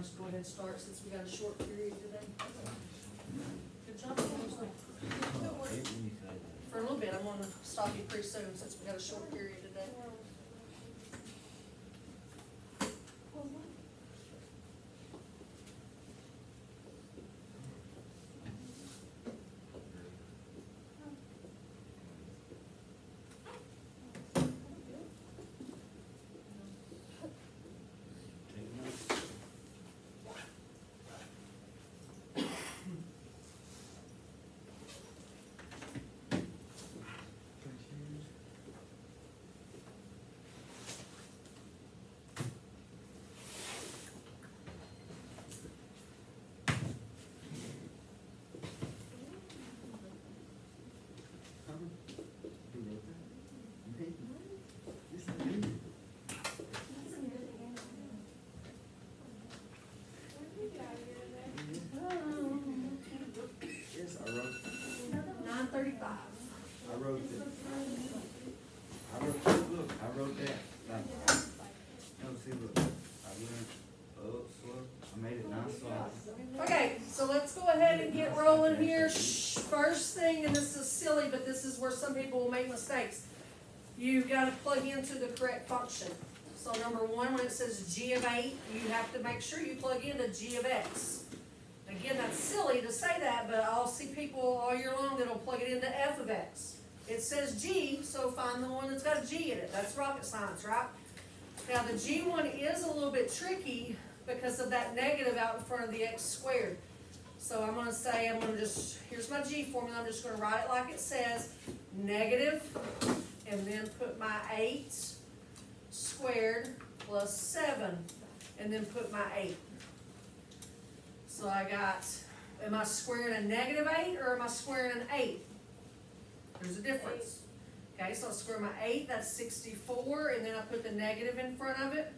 just go ahead and start since we got a short period today. Good job. For a little bit, I'm gonna stop you pretty soon since we got a short period today. I wrote that. No, see, look. I went up, slow. I made it nice, so. Okay, so let's go ahead and get rolling here. First thing, and this is silly, but this is where some people will make mistakes. You've got to plug into the correct function. So number one, when it says g of 8, you have to make sure you plug into g of x. Again, that's silly to say that, but I'll see people all year long that'll plug it into f of x. It says g, so find the one that's got a g in it. That's rocket science, right? Now the g one is a little bit tricky because of that negative out in front of the x squared. So I'm going to say, here's my g formula, I'm just going to write it like it says, negative, and then put my 8 squared plus 7, and then put my 8. So I got, am I squaring a negative 8 or am I squaring an 8? There's a difference. Okay, so I'll square my 8, that's 64, and then I put the negative in front of it.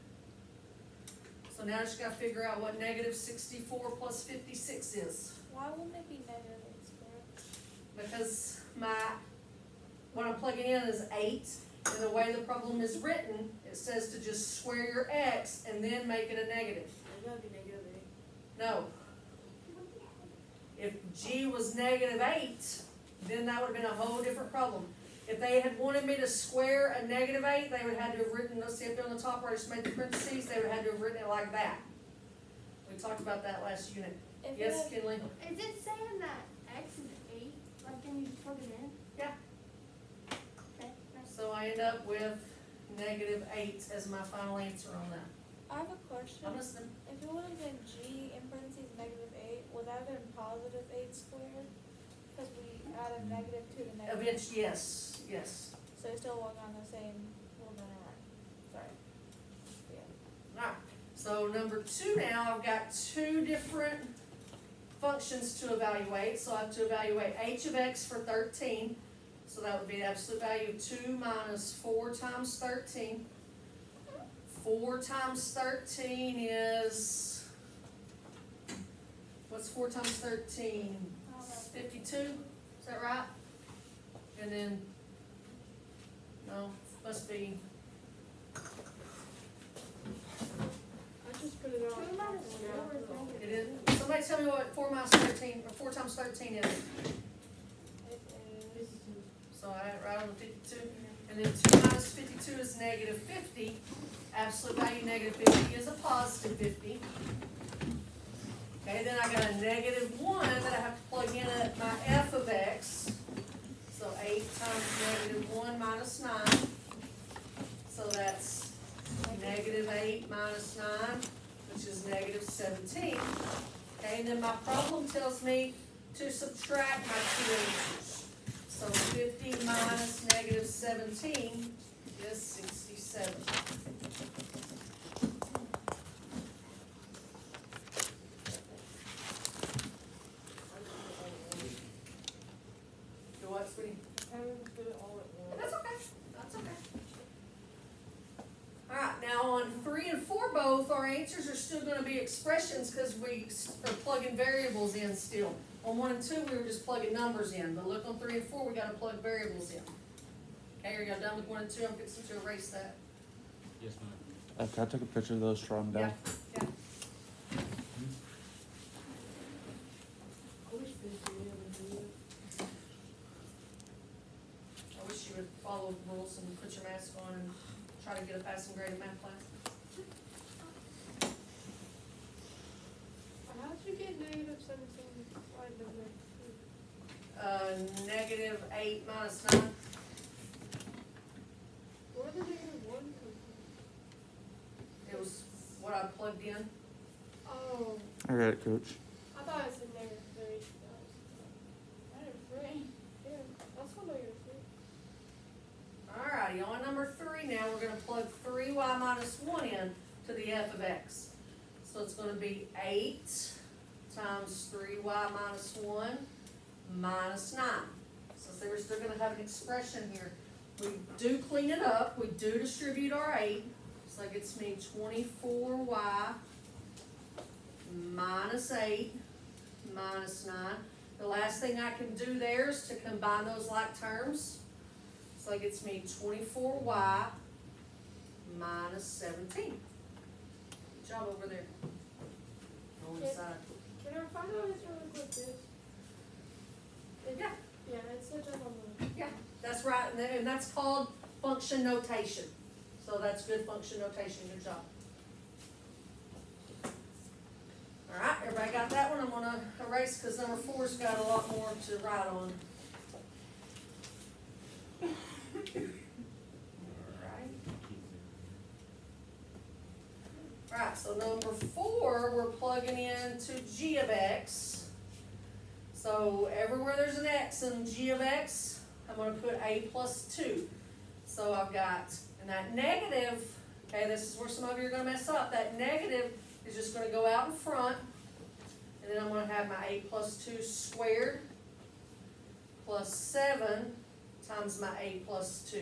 So now I just got to figure out what negative 64 plus 56 is. Why wouldn't it be negative 8 squared? Because what I'm plugging in is 8, and the way the problem is written, it says to just square your x and then make it a negative. It's gotta be negative 8. No. If g was negative 8, then that would have been a whole different problem. If they had wanted me to square a negative 8, they would have had to have written, let's see if they're on the top where I just made the parentheses, they would have had to have written it like that. We talked about that last unit. Yes, Kinley? Is it saying that x is 8? Like, can you plug it in? Yeah. Okay. So I end up with negative 8 as my final answer on that. I have a question. I'm listening. If it would have been g in parentheses negative 8, would that have been positive 8 squared? Because we added negative to the negative. Eventually, yes, yes. So it's still working on the same, well, no, never mind. Sorry. Yeah. Alright, so number 2 now, I've got 2 different functions to evaluate. So I have to evaluate h of x for 13. So that would be the absolute value of 2 minus 4 times 13. 4 times 13 is, what's 4 times 13? 52, is that right? And then, no, must be. I just put it on. 2 minus 4 is negative. It is. Somebody tell me what 4 minus 13, or 4 times 13 is. It is. So I had it right on the 52. And then 2 minus 52 is negative 50. Absolute value negative 50 is a positive 50. Okay, then I got a negative 1 that I have to plug in at my f of x. So 8 times negative 1 minus 9. So that's negative 8 minus 9, which is negative 17. Okay, and then my problem tells me to subtract my 2 answers. So 50 minus negative 17 is 67. That's okay. That's okay. Alright, now on 3 and 4 both, our answers are still going to be expressions because we are plugging variables in still. On 1 and 2, we were just plugging numbers in, but look on 3 and 4, we got to plug variables in. Okay, are y'all done with 1 and 2? I'm fixing to erase that. Yes, ma'am. Can I take a picture of those, draw them down? Yeah. your mask on and try to get a passing grade in math class. How'd you get negative 17 divided by -8 minus 9. Where did negative 1 come It was what I plugged in. from? Oh, I got it, Coach. I thought it said negative 3. Negative 3? Yeah, that's not negative 3. Alrighty, on number 3 now, we're gonna plug 3y minus 1 in to the f of x. So it's gonna be 8 times 3y minus 1 minus 9. So see, we're still gonna have an expression here. We do clean it up, we do distribute our 8. So that gets me 24y minus 8 minus 9. The last thing I can do there is to combine those like terms. So that gets me 24y minus 17. Good job over there. On the side. Can I find out this really quick, this? Yeah, Yeah, it's such a on the. yeah, that's right, and that's called function notation. So that's good function notation, good job. All right, everybody got that one? I'm gonna erase because number 4's got a lot more to write on. Alright, so number 4, we're plugging into g of x. So everywhere there's an x in g of x, I'm going to put a plus 2. So I've got, and that negative, okay, this is where some of you are going to mess up. That negative is just going to go out in front. And then I'm going to have my a plus 2 squared plus 7 times my a plus 2.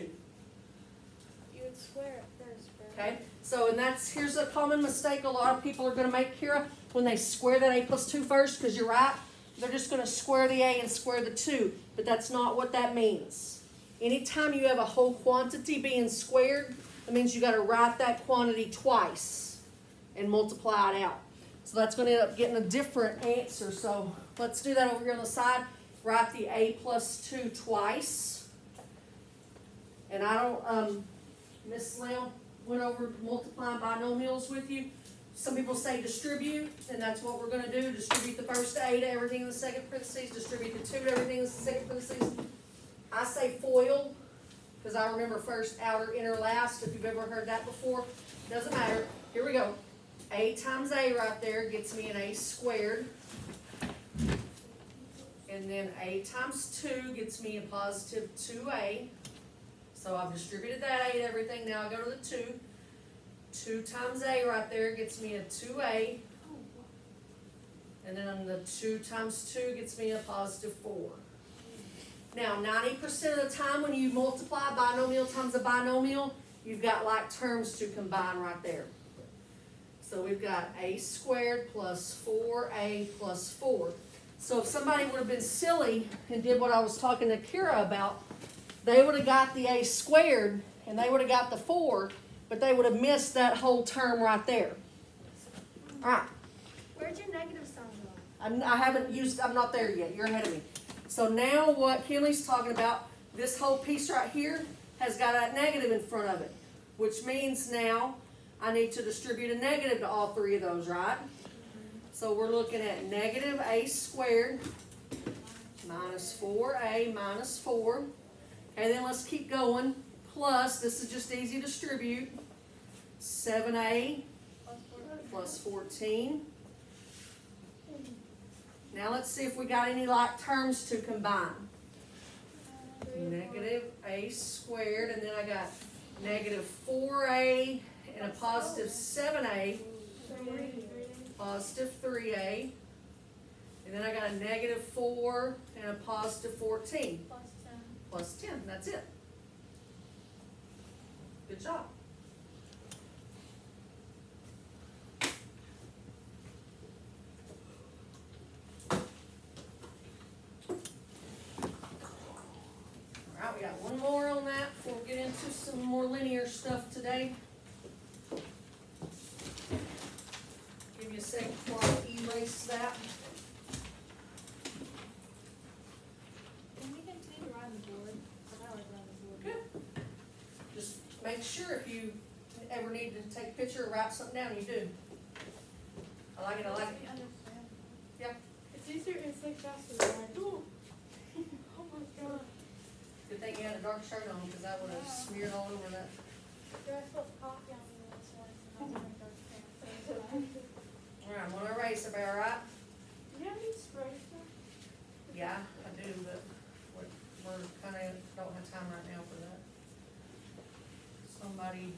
You would square it first, right? Okay, so and here's a common mistake a lot of people are going to make, Kira, when they square that a plus 2 first, because you're right, they're just going to square the a and square the 2, but that's not what that means. Anytime you have a whole quantity being squared, that means you got to write that quantity twice and multiply it out. So that's going to end up getting a different answer. So let's do that over here on the side. Write the a plus 2 twice. And I don't, Miss Lamb went over multiplying binomials with you. Some people say distribute, and that's what we're going to do. Distribute the first a to everything in the second parentheses. Distribute the 2 to everything in the second parentheses. I say FOIL, because I remember first, outer, inner, last. If you've ever heard that before, doesn't matter. Here we go. A times a right there gets me an a squared. And then a times 2 gets me a positive 2a. So I've distributed that a to everything. Now I go to the 2. 2 times a right there gets me a 2a. And then the 2 times 2 gets me a positive 4. Now 90% of the time when you multiply binomial times a binomial, you've got like terms to combine right there. So we've got a squared plus 4a plus 4. So if somebody would have been silly and did what I was talking to Kira about, they would have got the a squared and they would have got the 4, but they would have missed that whole term right there. All right. Where'd your negative sign go? I'm not there yet. You're ahead of me. So now what Kinley's talking about, this whole piece right here has got that negative in front of it, which means now I need to distribute a negative to all 3 of those, right? So we're looking at negative a squared minus 4a minus 4. And then let's keep going. Plus, this is just easy to distribute, 7a plus 14. Now let's see if we got any like terms to combine. Negative a squared, and then I got negative 4a and a positive 7a, positive 3a, and then I got a negative 4 and a positive 14. Plus 10, that's it. Good job. Alright, we got one more on that before we get into some more linear stuff today. Give you a second before I erase that. Can we continue to ride the board? I like riding the board. Good. Just make sure if you ever need to take a picture or write something down, you do. I like it, I like it. Yeah. It's easier, it's like faster than mine. Oh my god. Good thing you had a dark shirt on, because I would have smeared all over that. I spilled coffee on me this morning, and I was wearing dark pants. Alright, I'm gonna erase, everybody alright? Do you have any spray stuff? Yeah, I do, but we're kinda, don't have time right now for that. Somebody,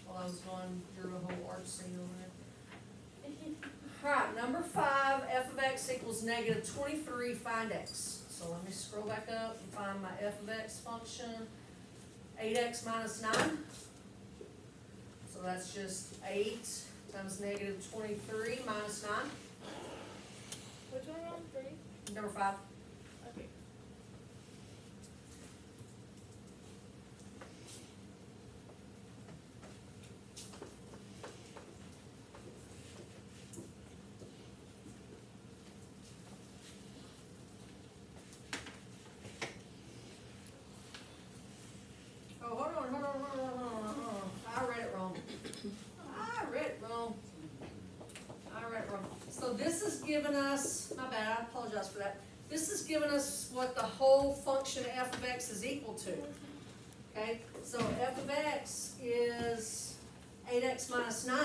while I was gone, drew a whole art scene over there. Alright, number 5, f of x equals negative 23, find x. So let me scroll back up and find my f of x function. 8x minus 9. So that's just 8 times negative 23 minus 9. Which one on 3? Number 5. Okay. Oh, hold on. I read it wrong. So this is giving us, my bad, I apologize for that. This is giving us what the whole function f of x is equal to. Okay, so f of x is 8x minus 9,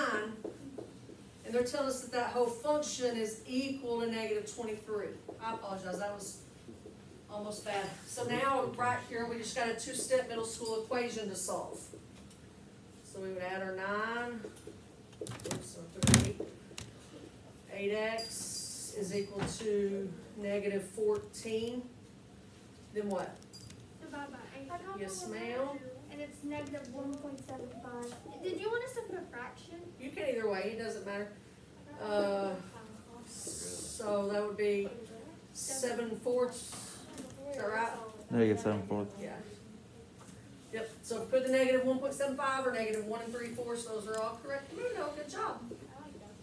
and they're telling us that that whole function is equal to negative 23. I apologize, that was almost bad. So now, right here, we just got a 2-step middle school equation to solve. So we would add our 9, oops, so 3, 8x is equal to negative 14. Then what? Divide by 8. Yes, ma'am. And it's negative 1.75. Did you want us to put a fraction? You can either way, it doesn't matter. So that would be 7/4. Is that right? Negative 7/4. Yeah. Yep, so put the negative 1.75 or negative 1 3/4, those are all correct. You know, good job. I like that.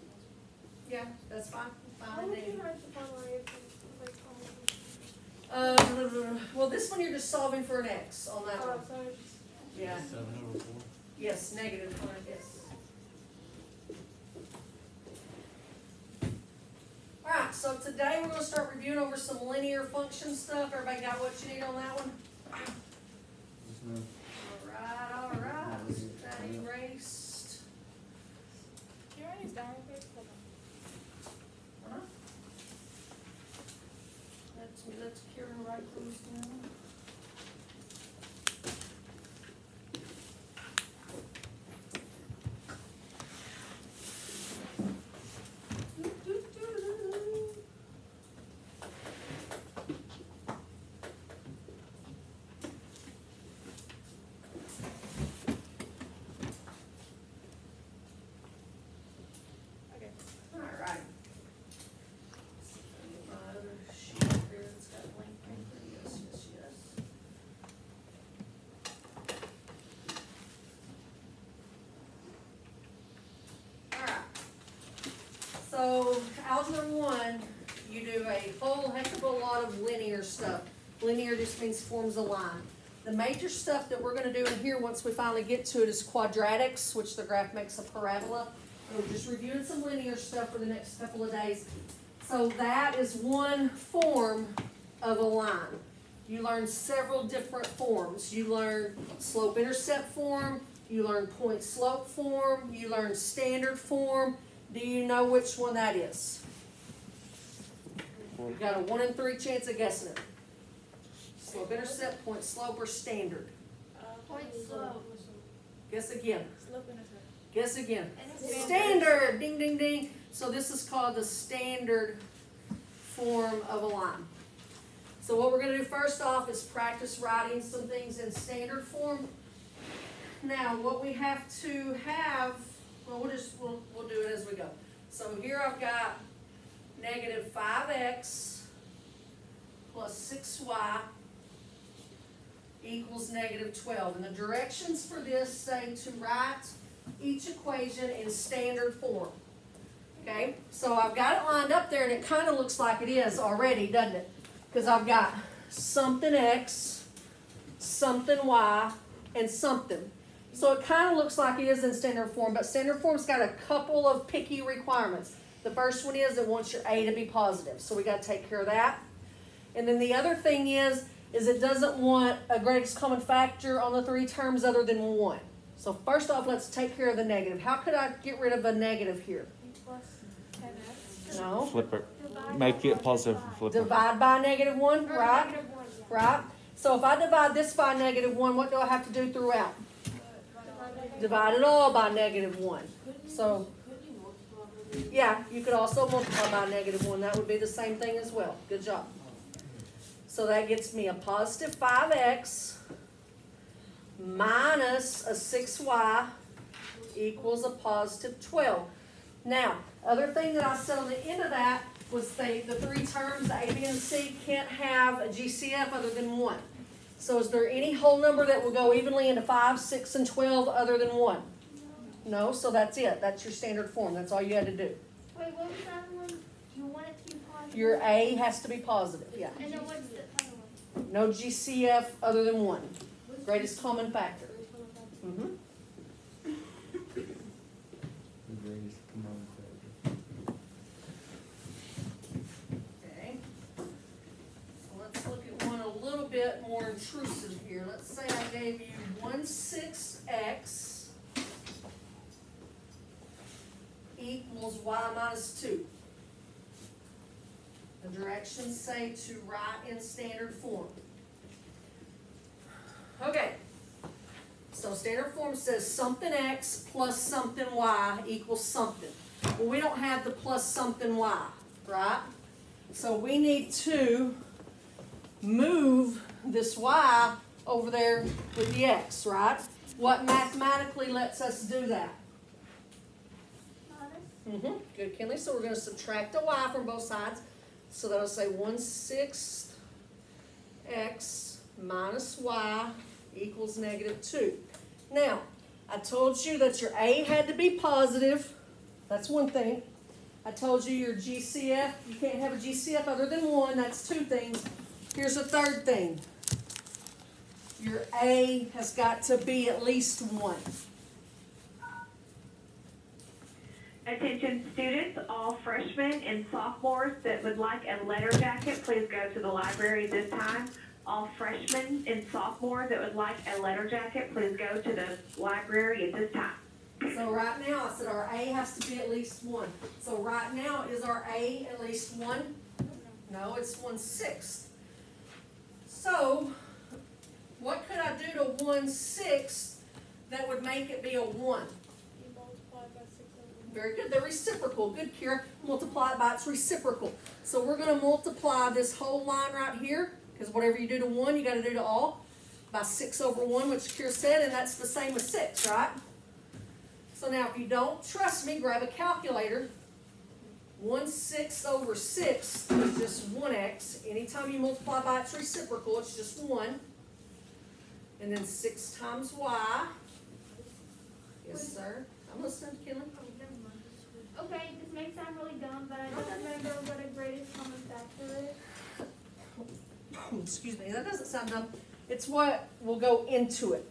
Yeah, that's fine. Why Fine, would you Dave. write the final answer? Well, this one you're just solving for an x on that one. Oh, so it's just. Yeah. 7/4. Yes, negative, correct, yes. Alright, so today we're gonna start reviewing over some linear function stuff. Everybody got what you need on that one? Alright, that erased. Do you write these down real quick? Hold on. Let's Karen write those down. Okay. Alright. My other sheet here, it's got blank paper, yes. Alright. So, algebra 1, you do a whole heck of a lot of linear stuff. Linear just means forms a line. The major stuff that we're gonna do in here once we finally get to it is quadratics, which the graph makes a parabola. We're just reviewing some linear stuff for the next couple of days. So that is one form of a line. You learn several different forms. You learn slope-intercept form, you learn point-slope form, you learn standard form. Do you know which one that is? You got a 1 in 3 chance of guessing it. Slope-intercept, point-slope, or standard? Point slope. Guess again. Slope intercept. Guess again. Standard. Standard! Ding, ding, ding. So this is called the standard form of a line. So what we're going to do first off is practice writing some things in standard form. Now, what we have to have, well, we'll do it as we go. So here I've got negative 5x plus 6y equals negative 12. And the directions for this say to write each equation in standard form. Okay, so I've got it lined up there and it kind of looks like it is already, doesn't it? Because I've got something x, something y, and something. So it kind of looks like it is in standard form, but standard form's got a couple of picky requirements. The first one is it wants your A to be positive, so we got to take care of that. And then the other thing is it doesn't want a greatest common factor on the three terms other than 1. So first off, let's take care of the negative. How could I get rid of a negative here? Plus 10x. No. Flip it. Make it positive and flip it. Divide by -1, Or right? -1, yeah. Right? So if I divide this by -1, what do I have to do throughout? Divide it all by -1. So, yeah, you could also multiply by -1. That would be the same thing as well. Good job. So that gets me a positive 5x minus a 6y equals a positive 12. Now, other thing that I said on the end of that was the three terms, the A, B, and C, can't have a GCF other than 1. So is there any whole number that will go evenly into 5, 6, and 12 other than 1? No, so that's it. That's your standard form. That's all you had to do. Wait, what was that one? You want it to be positive? Your A has to be positive, yeah. And then what's the other one? No GCF other than 1. Greatest common factor. Mm-hmm. The greatest common factor. Okay. So let's look at one a little bit more intrusive here. Let's say I gave you 1/6x equals y minus 2. The directions say to write in standard form. Okay. So standard form says something x plus something y equals something. Well, we don't have the plus something y, right? So we need to move this y over there with the x, right? What mathematically lets us do that? Minus? Good, Kinley. So we're going to subtract a y from both sides. So that'll say 1/6 x minus y equals -2. Now, I told you that your A had to be positive. That's one thing. I told you your GCF, you can't have a GCF other than 1. That's 2 things. Here's a third thing. Your A has got to be at least 1. Attention students, all freshmen and sophomores that would like a letter jacket, please go to the library at this time. All freshmen and sophomores that would like a letter jacket, please go to the library at this time. So right now, I said our A has to be at least 1. So right now, is our A at least 1? No, it's 1/6. So, what could I do to 1/6 that would make it be a 1? You multiply by 6 over 1. Very good. They're reciprocal. Good, Kira. Multiply it by its reciprocal. So we're going to multiply this whole line right here, because whatever you do to 1, you got to do to all, by 6 over 1, which Kira said, and that's the same as 6, right? So now, if you don't trust me, grab a calculator. 1/6 over 6 is just 1x. Anytime you multiply by its reciprocal, it's just 1. And then 6 times y. Yes, sir. I'm listening, Kinley. Oh, never mind. Okay, this may sound really dumb, but I don't remember what a greatest common factor is. Excuse me, that doesn't sound dumb. It's what will go into it.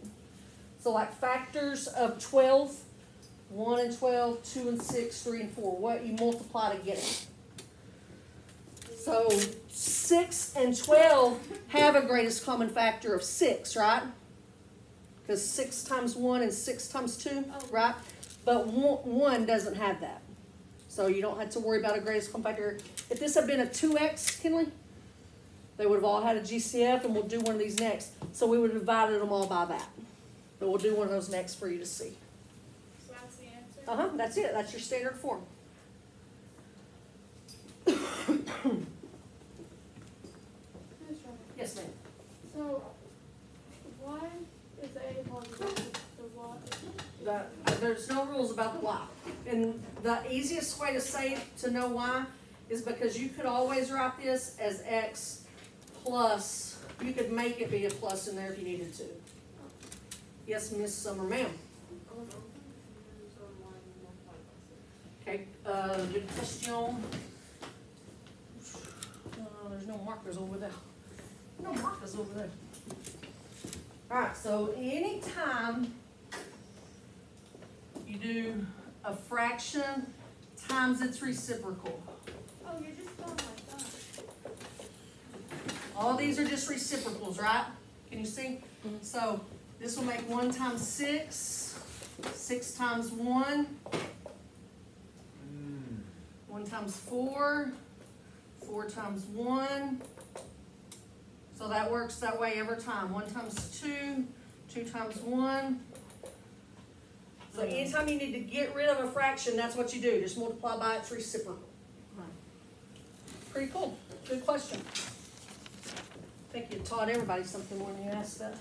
So like factors of 12, 1 and 12, 2 and 6, 3 and 4, what you multiply to get it. So 6 and 12 have a greatest common factor of 6, right? Because 6 times 1 and 6 times 2, right? But 1 doesn't have that. So you don't have to worry about a greatest common factor. If this had been a 2x, Kinley, they would have all had a GCF, and we'll do one of these next. So we would have divided them all by that. But we'll do one of those next for you to see. So that's the answer? That's it. That's your standard form. Yes, ma'am. So, why is A positive? The Y There's no rules about the y. And the easiest way to say to know why is because you could always write this as x plus, you could make it be a plus in there if you needed to. Yes, Miss Summer, ma'am. Okay, good question. There's no markers over there. No markers over there. All right, so anytime do a fraction times its reciprocal. Oh, you're just going like that. All these are just reciprocals, right? Can you see? So this will make 1 times 6, 6 times 1, 1 times 4, 4 times 1. So that works that way every time. 1 times 2, 2 times 1. So anytime you need to get rid of a fraction, that's what you do. Just multiply by its reciprocal. Pretty cool. Good question. I think you taught everybody something when you asked that.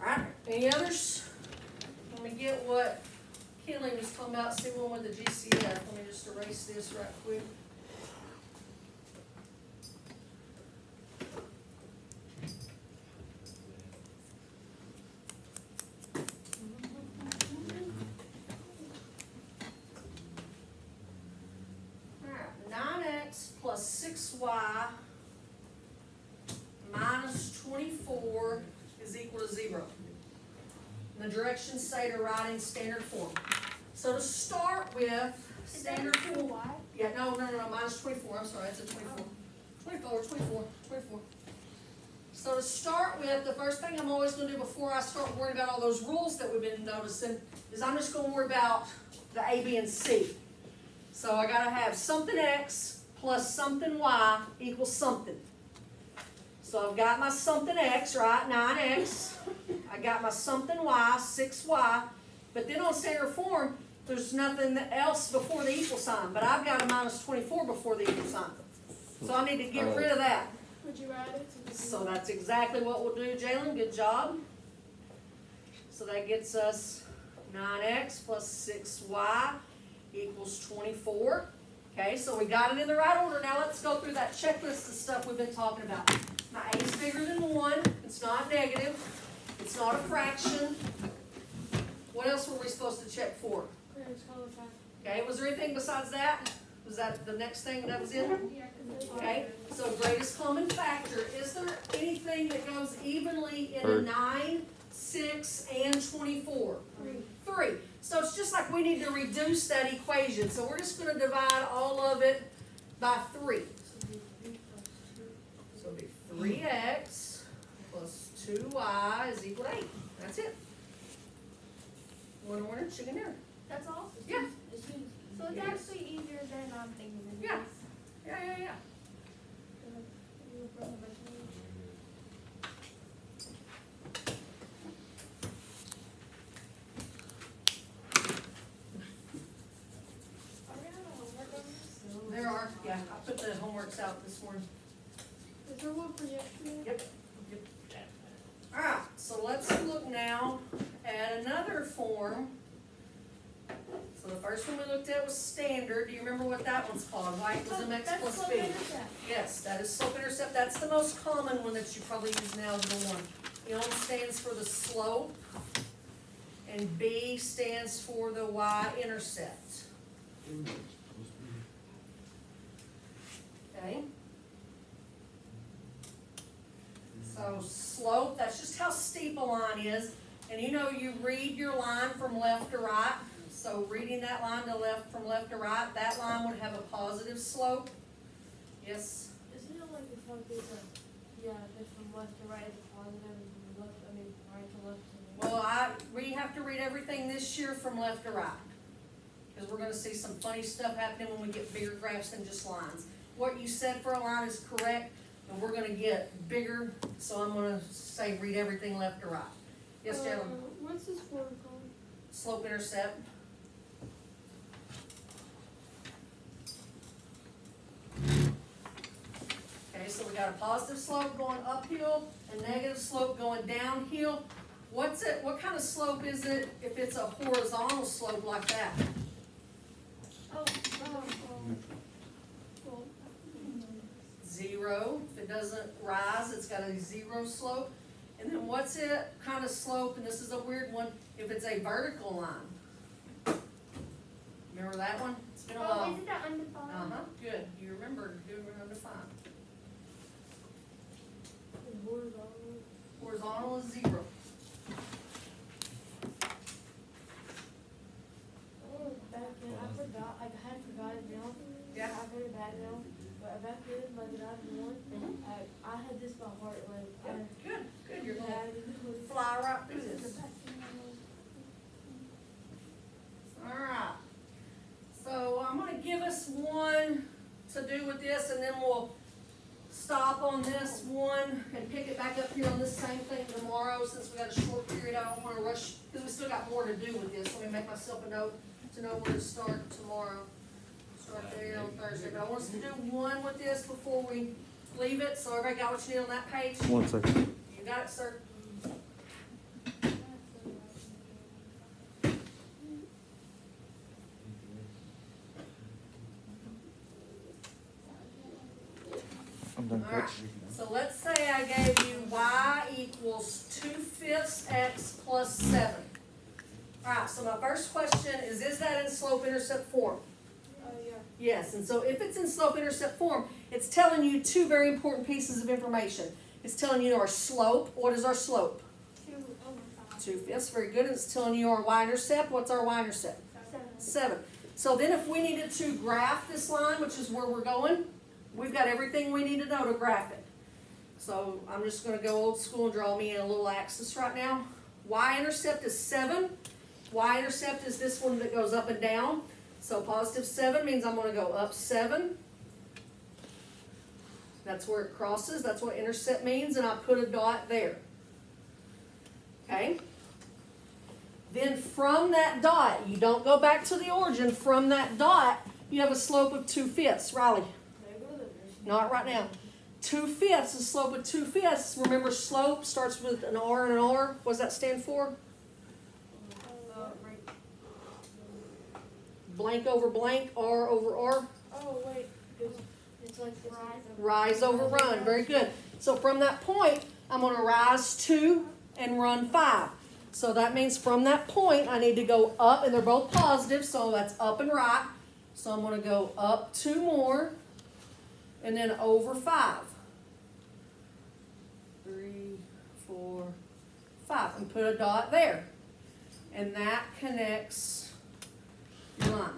Alright, any others? Let me get what Kelly was talking about, see one with the GCF. Let me just erase this right quick. Alright, 9x plus 6y minus 24 is equal to 0. And the directions say to write in standard form. So to start with, standard form. Yeah, no, minus 24, I'm sorry, it's a 24. 24. So to start with, the first thing I'm always going to do before I start worrying about all those rules that we've been noticing is I'm just going to worry about the A, B, and C. So I got to have something x plus something y equals something. So I've got my something x, right, 9x. I got my something y, 6y. But then on standard form, there's nothing else before the equal sign. But I've got a minus 24 before the equal sign. So I need to get rid of that. Would you write it? So that's exactly what we'll do, Jalen. Good job. So that gets us 9x plus 6y equals 24. Okay, so we got it in the right order. Now let's go through that checklist of stuff we've been talking about. My a is bigger than 1. It's not negative. It's not a fraction. What else were we supposed to check for? Okay, was there anything besides that? Was that the next thing that was in? Okay, so greatest common factor. Is there anything that goes evenly in a 9, 6, and 24? 3. So it's just like we need to reduce that equation. So we're just going to divide all of it by 3. So it'll be 3x plus 2y is equal to 8. That's it. 1 orange, chicken dinner. That's all? Yeah. So it's actually easier than I'm thinking. Yeah. Yeah. There are, yeah, I put the homeworks out this morning. Is there one for yesterday? Yep. Alright, so let's look now at another form. So the first one we looked at was standard. Do you remember what that one's called? Y equals mx plus b. Yes, that is slope intercept. That's the most common one that you probably use in Algebra 1. M stands for the slope, and B stands for the y-intercept. Okay? So slope, that's just how steep a line is. And you know you read your line from left to right. So reading that line from left to right, that line would have a positive slope. Yes? Isn't it like the slope is if from left to right is positive and from right to left? Well, we have to read everything this year from left to right. Because we're going to see some funny stuff happening when we get bigger graphs than just lines. What you said for a line is correct, and we're going to get bigger, so I'm going to say read everything left to right. Yes, Jalen? What's this form called? Slope intercept. Okay, so we got a positive slope going uphill, a negative slope going downhill. What kind of slope is it if it's a horizontal slope like that? Zero. If it doesn't rise, it's got a 0 slope. And then what's it kind of slope, and this is a weird one, if it's a vertical line? Remember that one? It's been a while. Isn't that undefined? Good. You remember undefined. Horizontal is 0. to do with this, and then we'll stop on this one and pick it back up here on this same thing tomorrow, since we got a short period. I don't wanna rush, because we still got more to do with this. Let me make myself a note to know where to start tomorrow. Start there on Thursday, but I want us to do one with this before we leave it, so everybody got what you need on that page? 1 second. You got it, sir? I'm done, Alright, Coach. so let's say I gave you y equals 2/5 x plus 7. Alright, so my first question is that in slope-intercept form? Yeah. Yes, and so if it's in slope-intercept form, it's telling you two very important pieces of information. It's telling you our slope. What is our slope? 2/5. 2/5, very good. And it's telling you our y-intercept. What's our y-intercept? 7. So then if we needed to graph this line, which is where we're going, we've got everything we need to know to graph it. So I'm just going to go old school and draw me in a little axis right now. Y-intercept is 7. Y-intercept is this one that goes up and down. So positive 7 means I'm going to go up 7. That's where it crosses. That's what intercept means, and I put a dot there. Okay? Then from that dot, you don't go back to the origin. From that dot, you have a slope of 2/5. Riley? Not right now. 2/5, the slope of 2/5. Remember, slope starts with an R and an R. What does that stand for? Blank over blank, R over R. Oh, wait. It's like the Rise over run. Very good. So from that point, I'm going to rise 2 and run 5. So that means from that point, I need to go up, and they're both positive, so that's up and right. So I'm going to go up 2 more, and then over 5. 3, 4, 5. And put a dot there. And that connects your line.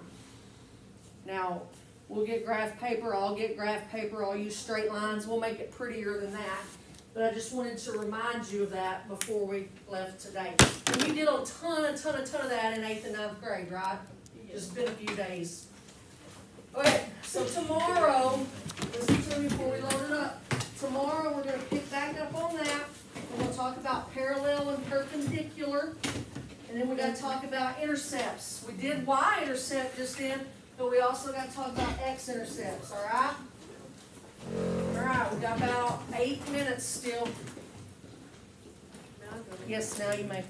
Now, we'll get graph paper, I'll get graph paper, I'll use straight lines, we'll make it prettier than that. But I just wanted to remind you of that before we left today. And we did a ton of that in 8th and 9th grade, right? Just been a few days. Okay, so tomorrow, listen to me before we load it up. Tomorrow we're going to pick back up on that, and we'll talk about parallel and perpendicular. And then we got to talk about intercepts. We did y-intercept just then, but we also got to talk about x-intercepts, all right? All right, we got about 8 minutes still. Yes, now you may.